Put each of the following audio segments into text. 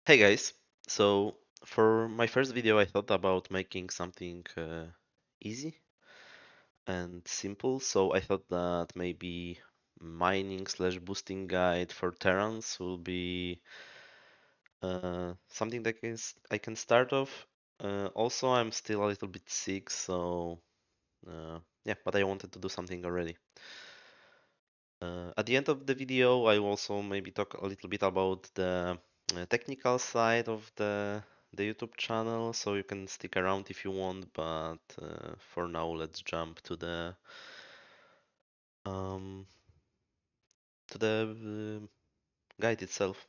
Hey guys, so for my first video I thought about making something easy and simple, so I thought that maybe mining slash boosting guide for Terrans will be something that I can start off. Also, I'm still a little bit sick, so yeah, but I wanted to do something already. At the end of the video, I will also maybe talk a little bit about the technical side of the YouTube channel, so you can stick around if you want. But for now, let's jump um, to the guide itself.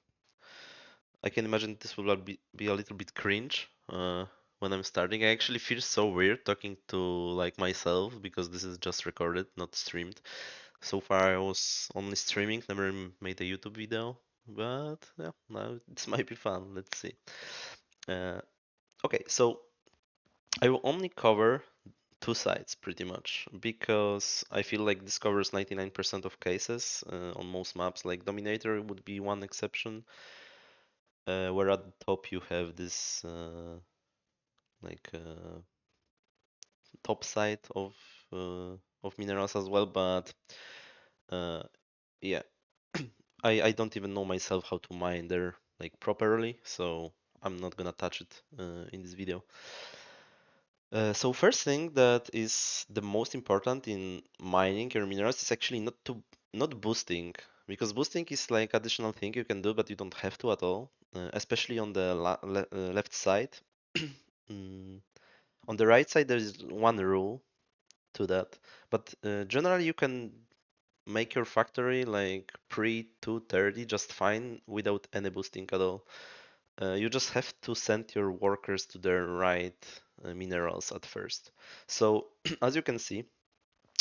I can imagine this will be a little bit cringe when I'm starting. I actually feel so weird talking to like myself because this is just recorded, not streamed. So far, I was only streaming, never made a YouTube video, but yeah, now this might be fun. Let's see. Uh, okay, so I will only cover two sides pretty much because I feel like this covers 99% of cases on most maps. Like Dominator would be one exception, where at the top you have this like top side uh, of minerals as well, but uh, yeah. I don't even know myself how to mine there like properly, so I'm not gonna touch it in this video. So first thing that is the most important in mining your minerals is actually not boosting, because boosting is like additional thing you can do, but you don't have to at all, especially on the left side. Mm, on the right side, there is one rule to that, but generally you can make your factory like pre 230 just fine without any boosting at all. You just have to send your workers to the right minerals at first. So as you can see,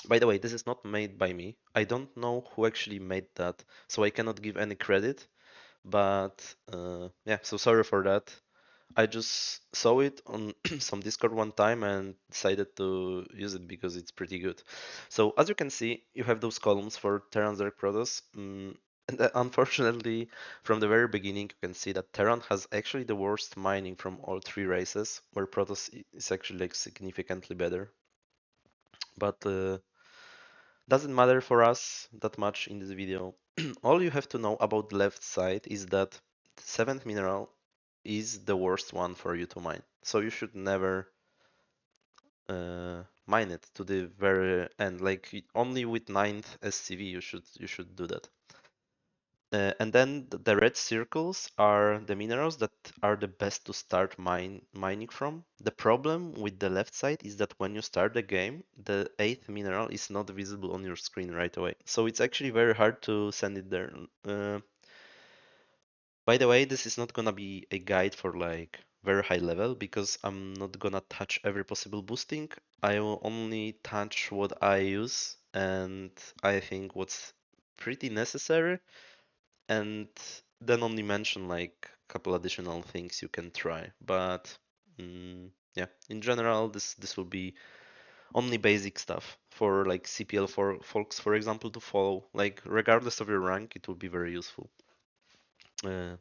by the way, this is not made by me. I don't know who actually made that, so I cannot give any credit. But yeah, so sorry for that. I just saw it on some Discord one time and decided to use it because it's pretty good. So as you can see, you have those columns for Terran's Dark Protoss. And unfortunately, from the very beginning, you can see that Terran has actually the worst mining from all three races, where Protoss is actually like significantly better. But doesn't matter for us that much in this video. All you have to know about the left side is that the seventh mineral is the worst one for you to mine. So you should never mine it to the very end. Like only with ninth SCV you should do that. And then the red circles are the minerals that are the best to start mining from. The problem with the left side is that when you start the game, the eighth mineral is not visible on your screen right away. So it's actually very hard to send it there. By the way, this is not gonna be a guide for like very high level because I'm not gonna touch every possible boosting. I will only touch what I use and I think what's pretty necessary, and then only mention like a couple additional things you can try. But yeah, in general, this will be only basic stuff for like CPL for folks, for example, to follow. Like regardless of your rank, it will be very useful.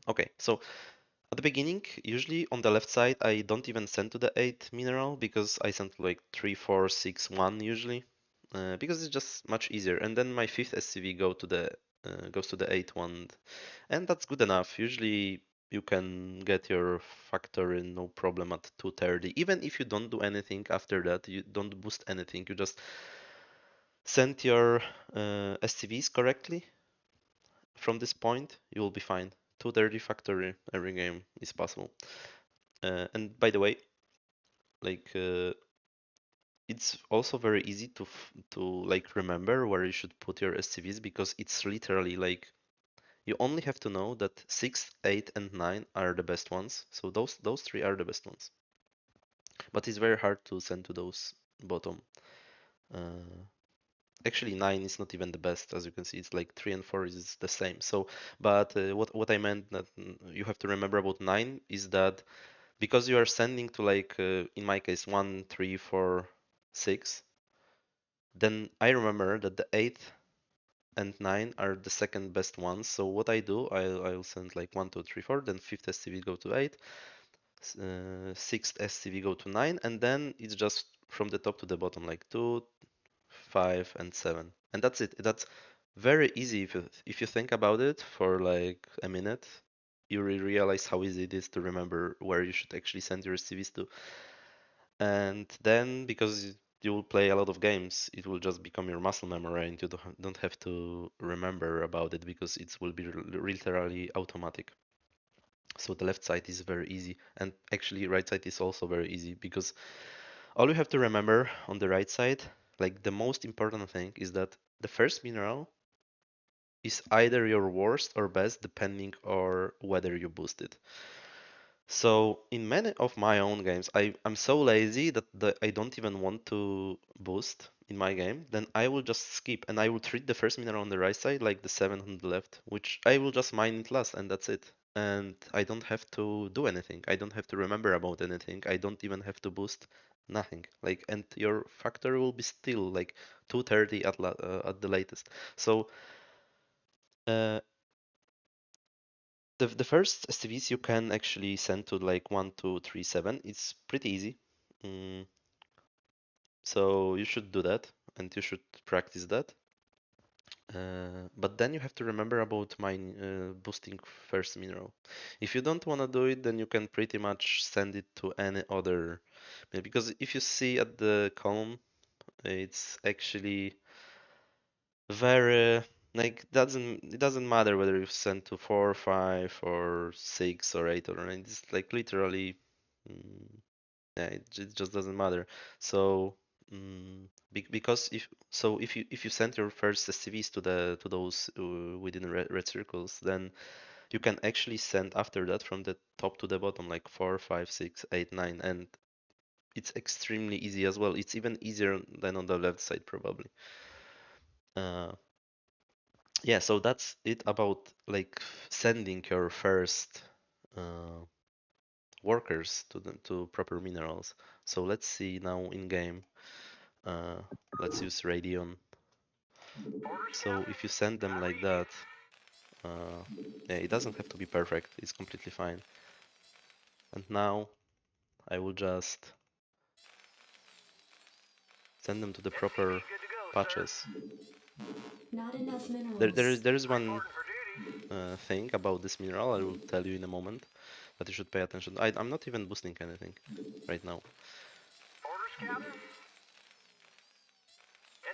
Okay, so at the beginning, usually on the left side, I don't even send to the 8 mineral because I send like 3, 4, 6, 1 usually, because it's just much easier. And then my fifth SCV goes to the 8 one, and that's good enough. Usually you can get your factory no problem at 230. Even if you don't do anything after that, you don't boost anything, you just send your SCVs correctly from this point, you will be fine. 230 factory every game is possible. And by the way, like it's also very easy to like remember where you should put your SCVs because it's literally like you only have to know that 6, 8, and 9 are the best ones. So those three are the best ones. But it's very hard to send to those bottom. Uh, Actually, 9 is not even the best, as you can see. It's like 3 and 4 is the same. So, but what I meant that you have to remember about 9 is that because you are sending to like in my case 1, 3, 4, 6, then I remember that the eighth and 9 are the second best ones. So what I do, I'll send like 1, 2, 3, 4, then fifth SCV go to 8, sixth SCV go to 9, and then it's just from the top to the bottom, like 2, 5, and 7. And that's it. That's very easy if you think about it for like a minute. You realize how easy it is to remember where you should actually send your SCVs to. And then, because you will play a lot of games, it will just become your muscle memory, and you don't have to remember about it because it will be literally automatic. So the left side is very easy, and actually right side is also very easy because all you have to remember on the right side, like the most important thing, is that the first mineral is either your worst or best depending on whether you boost it. So in many of my own games, I'm so lazy that I don't even want to boost in my game. Then I will just skip and I will treat the first mineral on the right side like the 7 on the left, which I will just mine it last and that's it. And I don't have to do anything. I don't have to remember about anything. I don't even have to boost nothing. Like, and your factor will be still like 230 at the latest. So uh, the first STVs you can actually send to like 1, 2, 3, 7. It's pretty easy. Mm, so you should do that and you should practice that. But then you have to remember about mine boosting first mineral. If you don't want to do it, then you can pretty much send it to any other. Because if you see at the column, it's actually very like it doesn't matter whether you send to 4, 5, or 6, or 8, or 9. It's like literally, mm, yeah, it just doesn't matter. So because if you send your first SCVs to those within red circles, then you can actually send after that from the top to the bottom, like 4, 5, 6, 8, 9, and it's extremely easy as well. It's even easier than on the left side probably. Uh, yeah, so that's it about like sending your first uh, workers to proper minerals. So let's see now in game. Uh, let's use Radeon. So if you send them like that, uh, yeah, it doesn't have to be perfect. It's completely fine. And now I will just send them to the proper patches. Not enough minerals. There is one thing about this mineral I will tell you in a moment that you should pay attention. I'm not even boosting anything right now.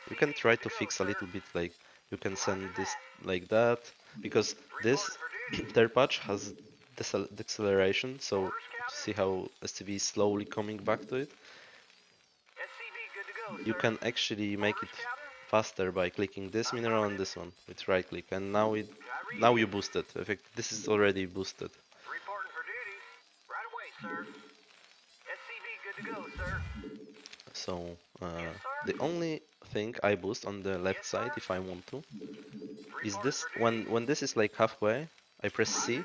You can try to fix a little bit, like you can send this like that, because this third patch has deceleration, so see how STV is slowly coming back to it. You can actually make it faster by clicking this mineral and this one with right click, and now you boost it. In fact, this is already boosted. So the only thing I boost on the left side, if I want to, is this. When this is like halfway, I press C,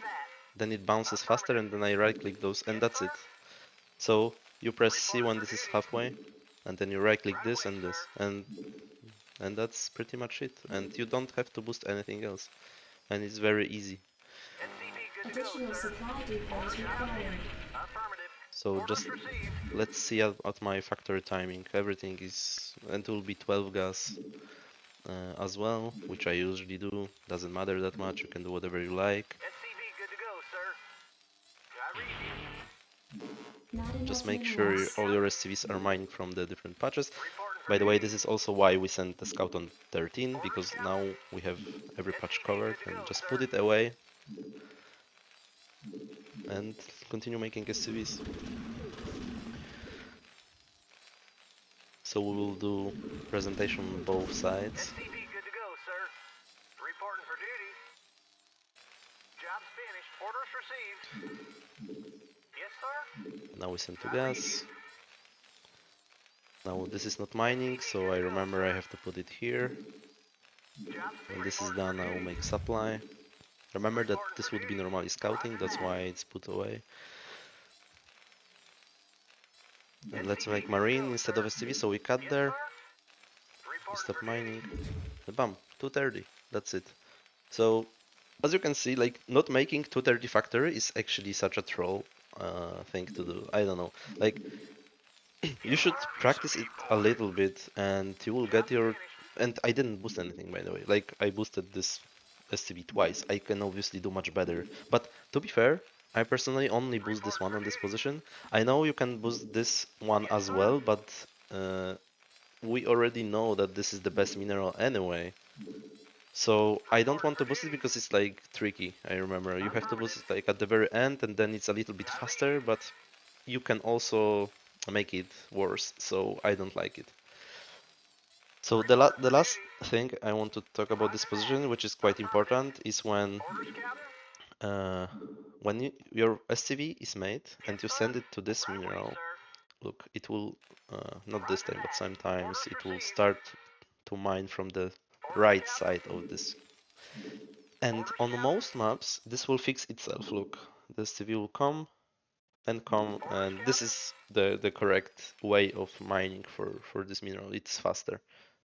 then it bounces faster, and then I right click those, and that's it. So you press C when this is halfway, and then you right click this and this, and that's pretty much it. And you don't have to boost anything else, and it's very easy. Additional supply depots required. So just let's see at my factory timing. Everything is, and it will be 12 gas as well, which I usually do. Doesn't matter that much. You can do whatever you like. Not Just enough make sure minerals. all your SCVs are mined from the different patches. By the way, this is also why we sent the scout on 13, because now we have every patch covered, and just put it away and continue making SCVs. So we will do presentation on both sides. Now we send to gas. Now this is not mining, so I remember I have to put it here. When this is done, I will make supply. Remember that this would be normally scouting, that's why it's put away. And let's make marine instead of SCV, so we cut there. We stop mining. And bam, 230. That's it. So as you can see, like not making 230 factory is actually such a troll thing to do. I don't know. Like you should practice it a little bit and you will get your and I didn't boost anything by the way. Like I boosted this STB twice. I can obviously do much better. But to be fair, I personally only boost this one on this position. I know you can boost this one as well, but we already know that this is the best mineral anyway. So I don't want to boost it because it's like tricky. I remember you have to boost it like at the very end and then it's a little bit faster, but you can also make it worse. So I don't like it. So the last thing I want to talk about this position, which is quite important, is uh, when your SCV is made and you send it to this mineral. Look, it will not this time, but sometimes it will start to mine from the right side of this. And on most maps, this will fix itself. Look, the SCV will come, and this is the correct way of mining for this mineral. It's faster.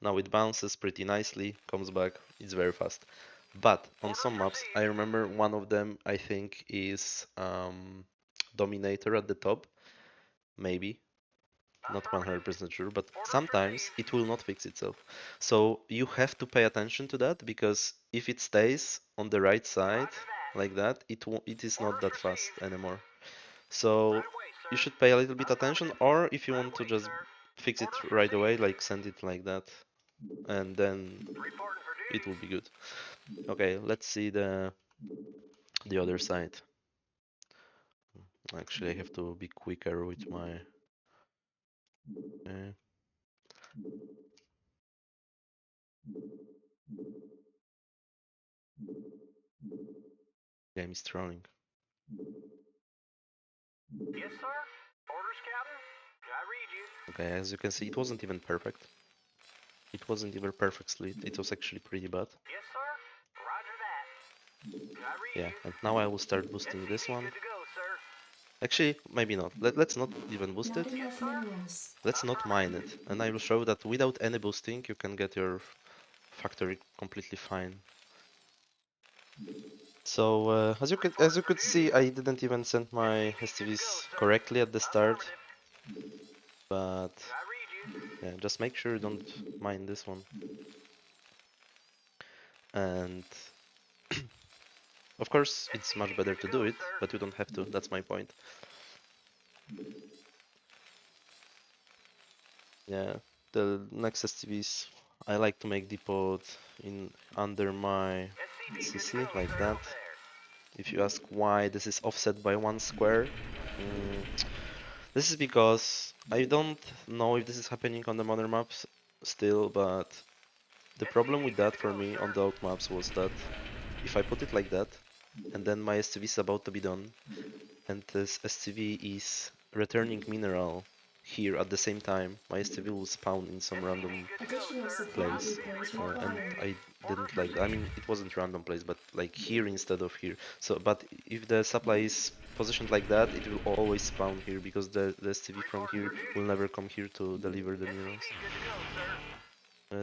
Now it bounces pretty nicely, comes back, it's very fast. But on some maps, I remember one of them, I think, is Dominator at the top, maybe, not 100% sure, but sometimes it will not fix itself. So you have to pay attention to that because if it stays on the right side like that, it is not that fast anymore. So you should pay a little bit attention, or if you want to just fix it right away, like send it like that, and then it will be good. Okay, let's see the other side. Actually, I have to be quicker with my. Okay, game is throwing. Okay, as you can see, it wasn't even perfect. It wasn't even perfect split. It was actually pretty bad. Yeah, and now I will start boosting this one. Actually, maybe not. Let's not even boost Not it. enough minerals. Let's not mine it. And I will show that without any boosting, you can get your factory completely fine. So as you could see, I didn't even send my STVs correctly at the start, but yeah, just make sure you don't mine this one. And of course, it's much better to do it, but you don't have to. That's my point. Yeah, the next STVs, I like to make depot in under my CC like that. If you ask why this is offset by 1 square, mm, this is because I don't know if this is happening on the modern maps still, but the problem with that for me on the old maps was that if I put it like that, and then my STV is about to be done, and this STV is returning mineral here at the same time, my STV will spawn in some random Additional supply place, depots and required. I didn't like that. I mean, it wasn't random place, but like here instead of here. So, but if the supply is positioned like that, it will always spawn here because the STV from here will never come here to deliver the minerals.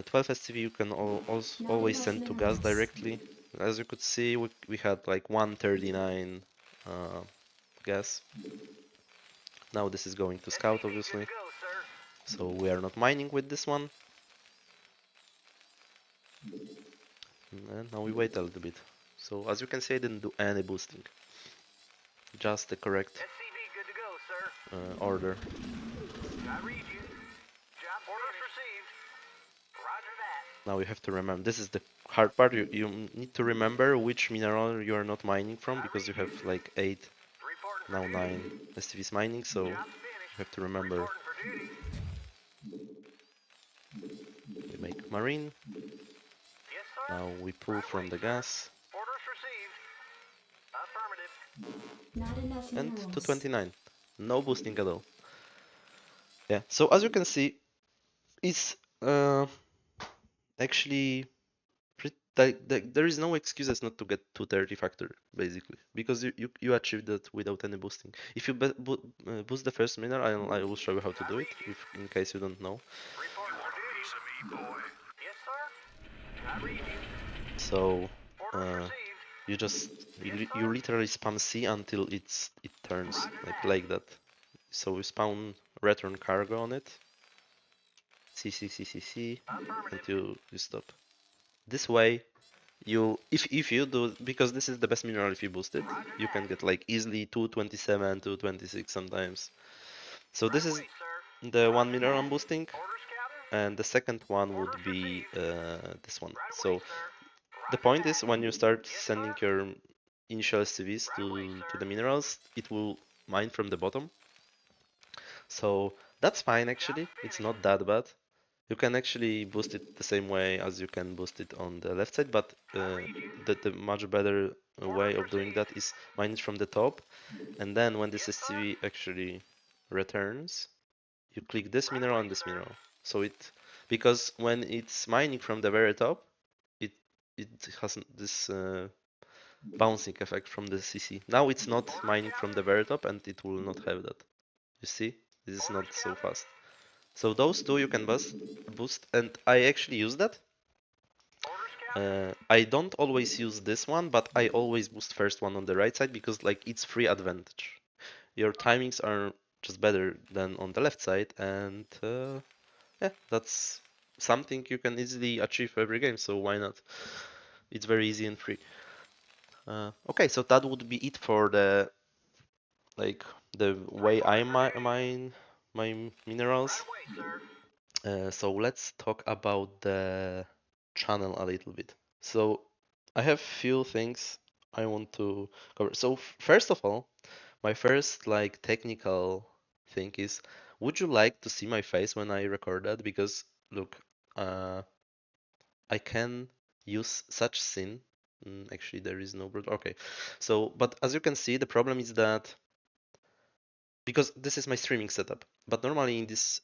12 STV you can also Not always enough send to gas minerals. directly. As you could see, we had like 139 uh, gas. Now this is going to scout, obviously. So we are not mining with this one. And now we wait a little bit. So as you can see, I didn't do any boosting. Just the correct order. Now you have to remember, this is the hard part. You need to remember which mineral you are not mining from because you have like 8, now 9 STVs mining, so you have to remember. We make marine. Now we pull from the gas. Not enough And minerals. 229. No boosting at all. Yeah, so as you can see, it's actually there is no excuses not to get 230 factor basically because you achieved that without any boosting. If you boost the first mineral, I will show you how to do it if in case you don't know. So uh, you just you literally spam C until it turns like that. So we spawn return cargo on it. C C C C C until you stop. This way you if you do, because this is the best mineral if you boost it, you can get like easily 227, 226 sometimes. So this is the one mineral I'm boosting, and the second one would be this one. So the point is when you start sending your initial SCVs to the minerals, it will mine from the bottom. So that's fine actually. It's not that bad. You can actually boost it the same way as you can boost it on the left side, but the much better way of doing that is mine it from the top, and then when this SCV actually returns, you click this mineral and this mineral. So it, because when it's mining from the very top, it it has this bouncing effect from the CC. Now it's not mining from the very top, and it will not have that. You see, this is not so fast. So those two you can boost, and I actually use that. I don't always use this one, but I always boost first one on the right side because like it's free advantage. Your timings are just better than on the left side, and yeah, that's something you can easily achieve every game. So why not? It's very easy and free. Okay, so that would be it for the like the way I mine my minerals. So let's talk about the channel a little bit. So I have few things I want to cover. So first of all, my first like technical thing is, would you like to see my face when I record that? Because look, uh, I can use such scene. Actually, there is no okay. So, but as you can see, the problem is that because this is my streaming setup, but normally in this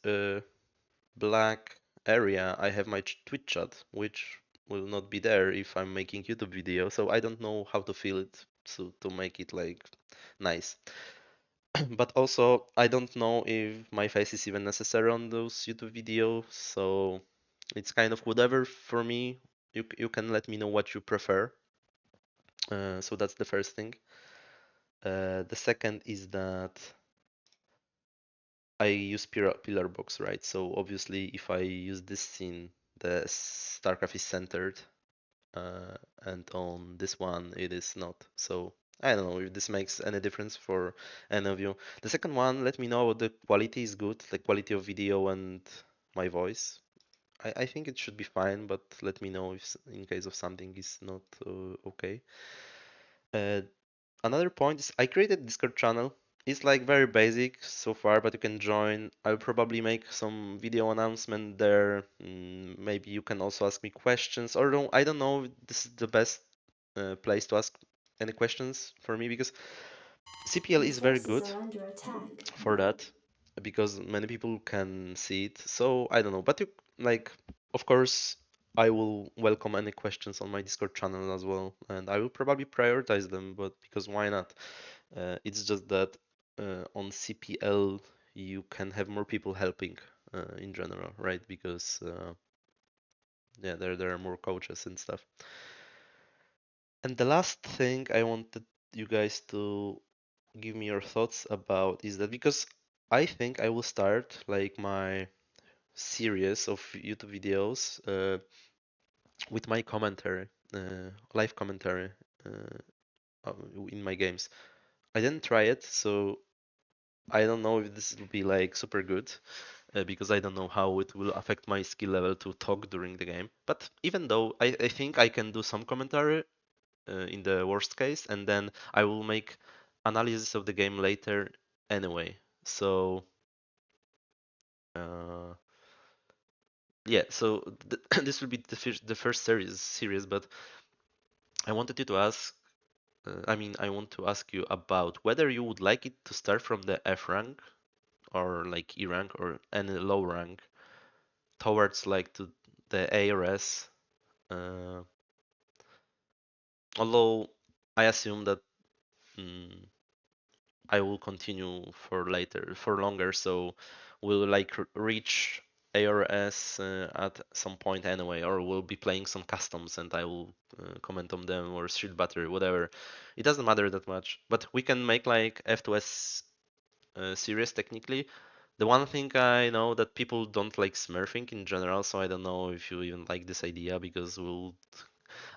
black area, I have my Twitch chat, which will not be there if I'm making YouTube video. So I don't know how to fill it to make it like nice. But also, I don't know if my face is even necessary on those YouTube videos. So it's kind of whatever for me. You can let me know what you prefer. So that's the first thing. The second is that I use pillar box, right? So obviously, if I use this scene, the StarCraft is centered, and on this one it is not. So I don't know if this makes any difference for any of you. The second one, let me know the quality is good, the quality of video and my voice. I think it should be fine, but let me know if in case of something is not okay. Uh, Another point is I created Discord channel. It's like very basic so far, but you can join. I'll probably make some video announcement there. Maybe you can also ask me questions, or I don't know if this is the best place to ask any questions for me because CPL Your is very forces good are under attack. for that because many people can see it. So I don't know, but you like, of course, I will welcome any questions on my Discord channel as well, and I will probably prioritize them. But because why not? It's just that on CPL you can have more people helping in general, right? Because yeah, there are more coaches and stuff. And the last thing I wanted you guys to give me your thoughts about is that because I think I will start like my series of YouTube videos with my commentary, live commentary in my games. I didn't try it, so I don't know if this will be like super good because I don't know how it will affect my skill level to talk during the game. But even though I think I can do some commentary in the worst case, and then I will make analysis of the game later anyway. So uh, yeah, so this will be the first series, but I wanted you to ask. I want to ask you about whether you would like it to start from the F rank or like E rank or any low rank towards like to the A or S. Uh, Although I assume that mm, I will continue for later, for longer, so we'll like reach A or S at some point anyway, or we'll be playing some customs and I will comment on them or Street Battery, whatever. It doesn't matter that much, but we can make like F2S series technically. The one thing I know that people don't like smurfing in general, so I don't know if you even like this idea because we'll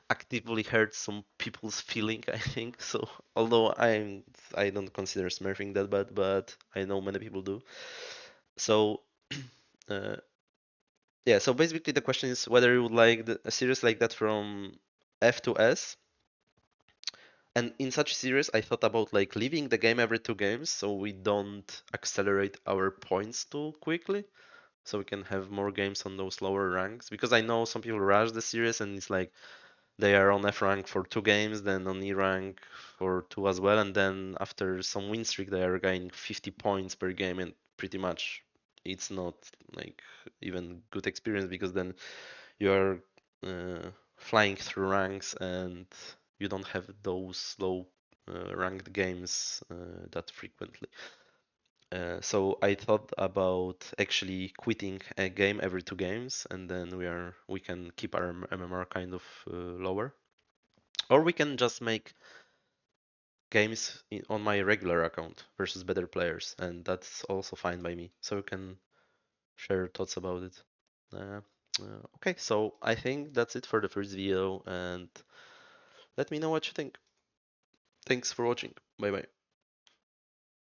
actively hurt some people's feeling, I think. So although I don't consider smurfing that bad, but I know many people do. So uh, yeah, so basically the question is whether you would like a series like that from F to S. And in such series, I thought about like leaving the game every 2 games so we don't accelerate our points too quickly. So we can have more games on those lower ranks. Because I know some people rush the series and it's like they are on F rank for 2 games, then on E rank for two as well, and then after some win streak they are gaining 50 points per game, and pretty much it's not like even good experience because then you are flying through ranks and you don't have those low ranked games that frequently. So I thought about actually quitting a game every 2 games, and then we can keep our MMR kind of lower, or we can just make games on my regular account versus better players, and that's also fine by me. So you can share your thoughts about it. Uh, okay, so I think that's it for the first video, and let me know what you think. Thanks for watching. Bye bye.